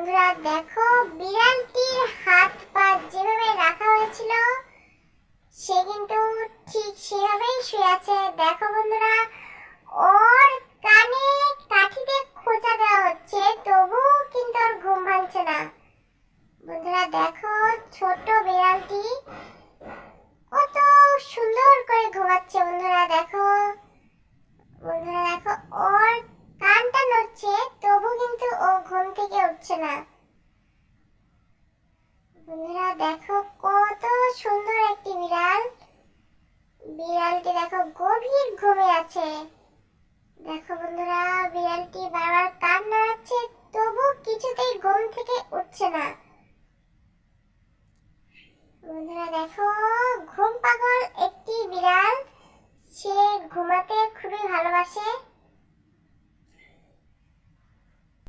বন্ধুরা দেখো, বিড়ালটির হাত পা যেভাবে রাখা হয়েছিল সে কিন্তু ঠিক সেভাবেই শুয়ে আছে। দেখো বন্ধুরা, ওর কানে কাঠিতে খোঁচা দেওয়া হচ্ছে, তবু কিন্তু ওর ঘুম ভাঙছে না। বন্ধুরা দেখো, ছোট বিড়ালটি কত সুন্দর করে ঘুমাচ্ছে। বন্ধুরা দেখো, ওর কানটা নড়ছে, তবু কিন্তু ও ঘুম থেকে উঠছে না। বন্ধুরা দেখো, কত সুন্দর একটি বিড়াল। বিড়ালটি দেখো গভীর ঘুমে আছে। দেখো বন্ধুরা, বিড়ালটি বারবার কান নাড়াচ্ছে, তবু কিছুতেই ঘুম থেকে উঠছে না। বন্ধুরা দেখো, ঘুম পাগল একটি বিড়াল, সে ঘুমাতে খুবই ভালোবাসে।